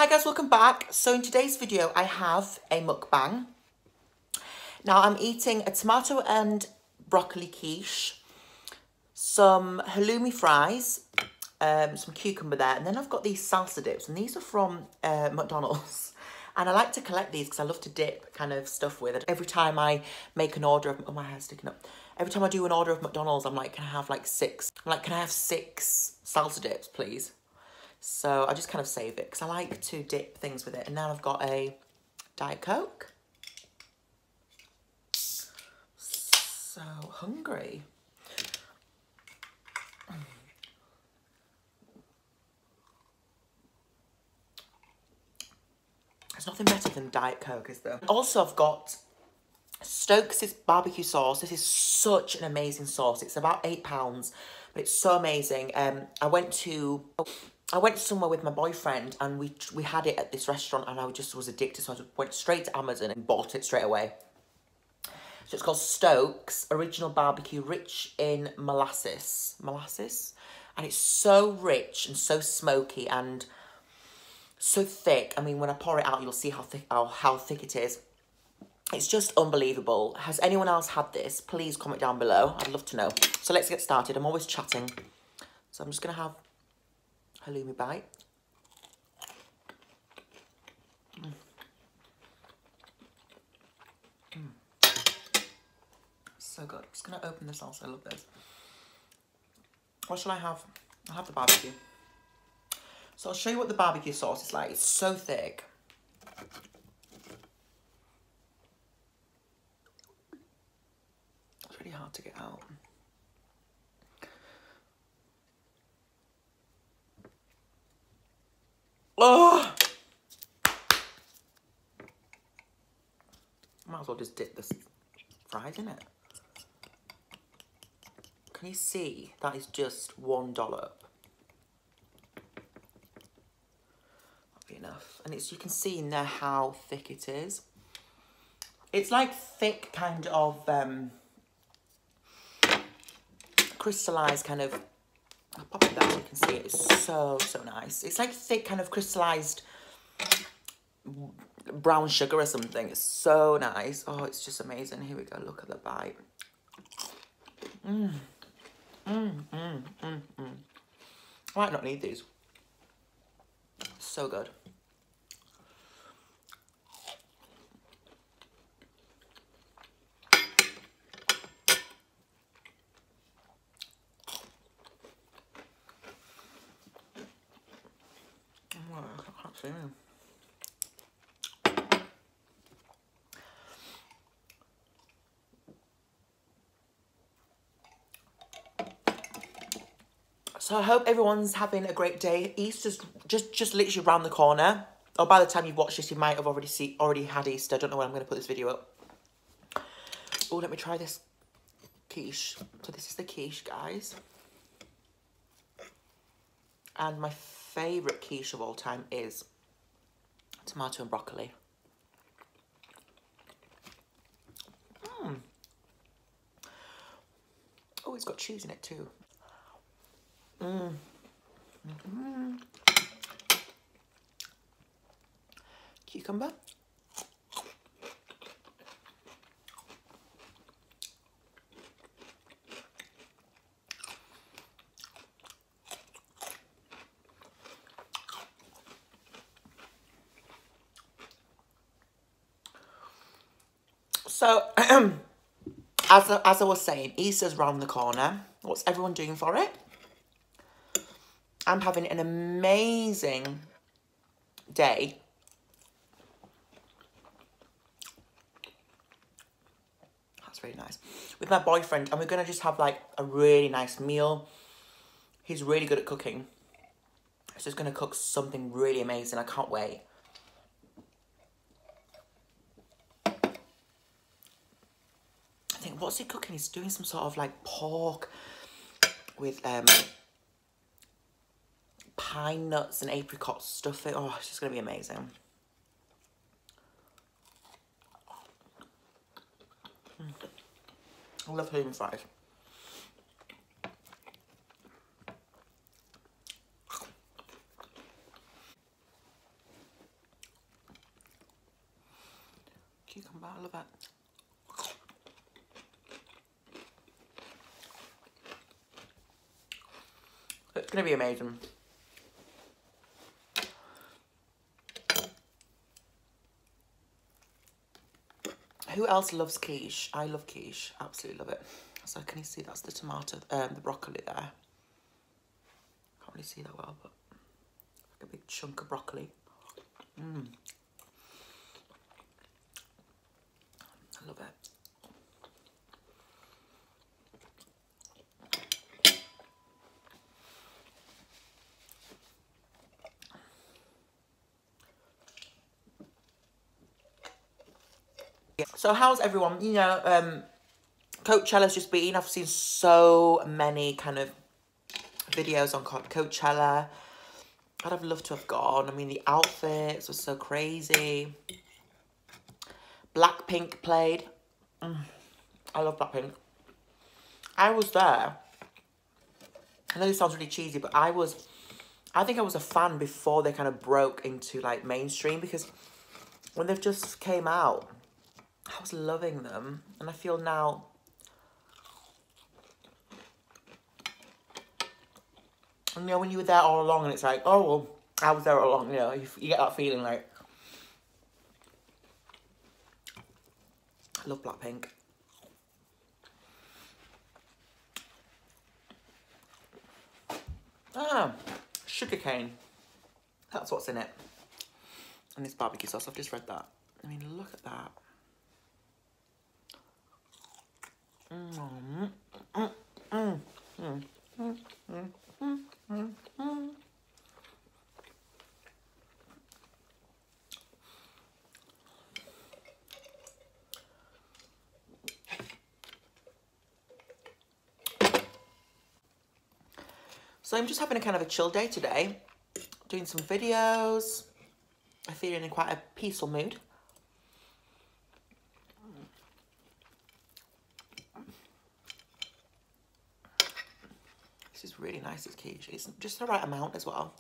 Hi guys, welcome back. So in today's video, I have a mukbang. Now I'm eating a tomato and broccoli quiche, some halloumi fries, some cucumber there, and then I've got these salsa dips, and these are from McDonald's. And I like to collect these because I love to dip kind of stuff with it. Every time I make an order of, oh, my hair's sticking up. Every time I do an order of McDonald's, I'm like, can I have like six? I'm like, can I have 6 salsa dips, please? So I just kind of save it because I like to dip things with it. And now I've got a Diet Coke. So hungry. There's nothing better than Diet Coke, is there? Also, I've got Stokes' barbecue sauce. This is such an amazing sauce. It's about £8, but it's so amazing. I went somewhere with my boyfriend and we had it at this restaurant and I just was addicted, so I went straight to Amazon and bought it straight away. So it's called Stokes Original Barbecue, rich in molasses, and it's so rich and so smoky and so thick. I mean, when I pour it out, you'll see how thick it is. It's just unbelievable. Has anyone else had this? Please comment down below. I'd love to know. So let's get started. I'm always chatting, so I'm just gonna have halloumi bite. So good. I'm just going to open this also. I love this. What shall I have? I'll have the barbecue. So I'll show you what the barbecue sauce is like. It's so thick. It's really hard to get out. Oh! Might as well just dip the fries in it. Can you see? That is just $1. That'll be enough. And you can see in there how thick it is. It's like thick kind of crystallized kind of, I'll pop it there so you can see it. It's so nice. It's like thick kind of crystallized brown sugar or something. It's so nice. Oh, it's just amazing. Here we go. Look at the bite. I might not need these. So good. Oh, I can't see them. So I hope everyone's having a great day. Easter's just literally around the corner. Or by the time you've watched this, you might have already had Easter. I don't know when I'm going to put this video up. Oh, let me try this quiche. So this is the quiche, guys. And my favourite quiche of all time is tomato and broccoli. Oh, it's got cheese in it too. Cucumber. So, as I was saying, Easter's round the corner. What's everyone doing for it? I'm having an amazing day. That's really nice. With my boyfriend, and we're going to just have like a really nice meal. He's really good at cooking. He's just going to cook something really amazing. I can't wait. I think, what's he cooking? He's doing some sort of like pork with pine nuts and apricot stuff. Oh, it's just going to be amazing. I love halloumi fries. cucumber, I love it. It's going to be amazing. Who else loves quiche? I love quiche. Absolutely love it. So can you see that's the tomato, the broccoli there? Can't really see that well, but like a big chunk of broccoli. I love it. So how's everyone? You know, Coachella's just been. I've seen so many kind of videos on Coachella. I'd have loved to have gone. I mean, the outfits were so crazy. Blackpink played. I love Blackpink. I was there. I know this sounds really cheesy, but I think I was a fan before they kind of broke into like mainstream, because when they've just came out, I was loving them. And I feel now, you know, when you were there all along and it's like, oh, well, I was there all along, you know, you get that feeling like, I love Blackpink. Sugarcane. That's what's in it. And this barbecue sauce, I've just read that. I mean, look at that. So I'm just having a kind of a chill day today, doing some videos. I'm feeling in quite a peaceful mood. This is really nice, this quiche. It's just the right amount as well.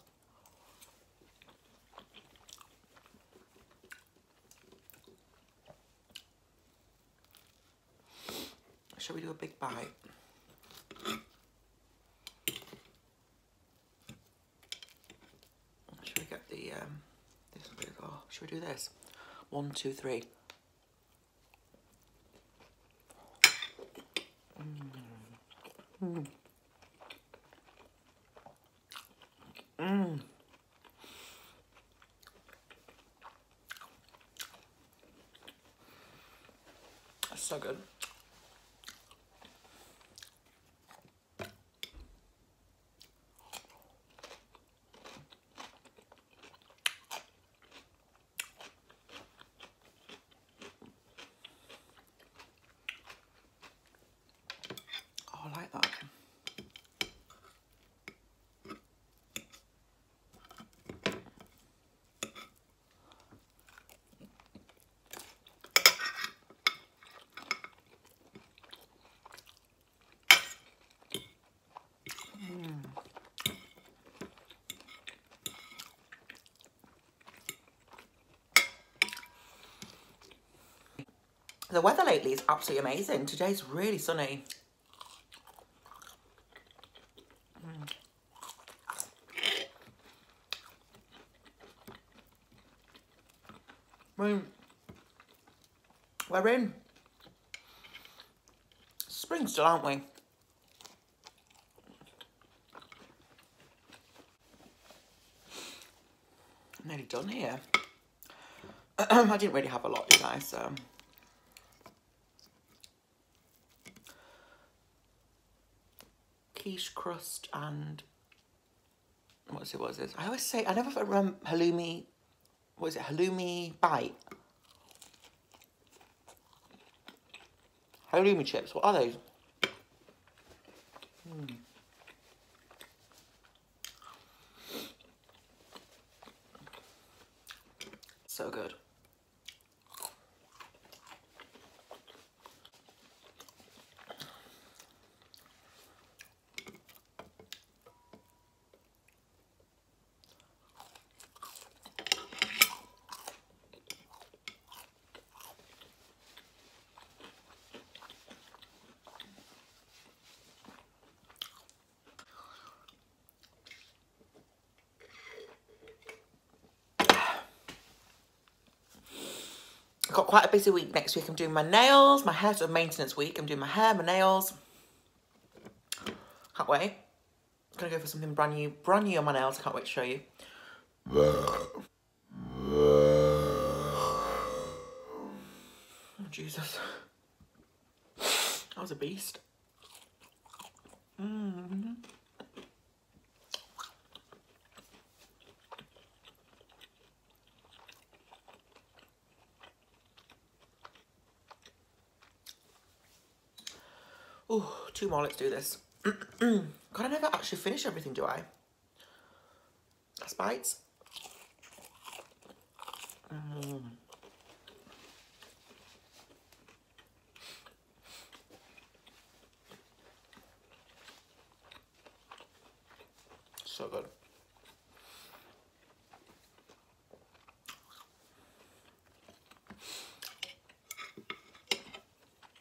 Shall we do a big bite? Should we get the, this big, oh, should we do this? 1, 2, 3. That's so good. Oh, I like that. The weather lately is absolutely amazing. Today's really sunny. I mean, we're in spring still, aren't we? Nearly done here. I didn't really have a lot, did I? So quiche crust and what is it? I always say, I never remember halloumi. What is it? Halloumi bite. Halloumi chips. What are those? So good. I've got quite a busy week next week. I'm doing my nails, my hair, so maintenance week. I'm doing my hair, my nails. Can't wait. I'm gonna go for something brand new on my nails. I can't wait to show you. Oh, Jesus. That was a beast. Ooh, 2 more, let's do this. God, I never actually finish everything, do I? That's bites. So good.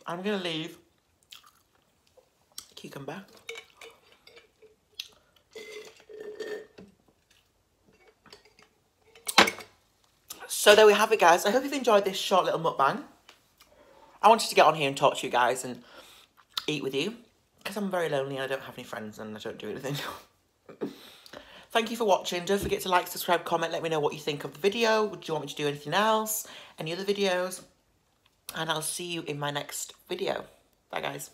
I'm gonna leave cucumber. So there we have it, guys. I hope you've enjoyed this short little mukbang. I wanted to get on here and talk to you guys and eat with you because I'm very lonely and I don't have any friends and I don't do anything. Thank you for watching. Don't forget to like, subscribe, comment. Let me know what you think of the video. Do you want me to do anything else? Any other videos? And I'll see you in my next video. Bye, guys.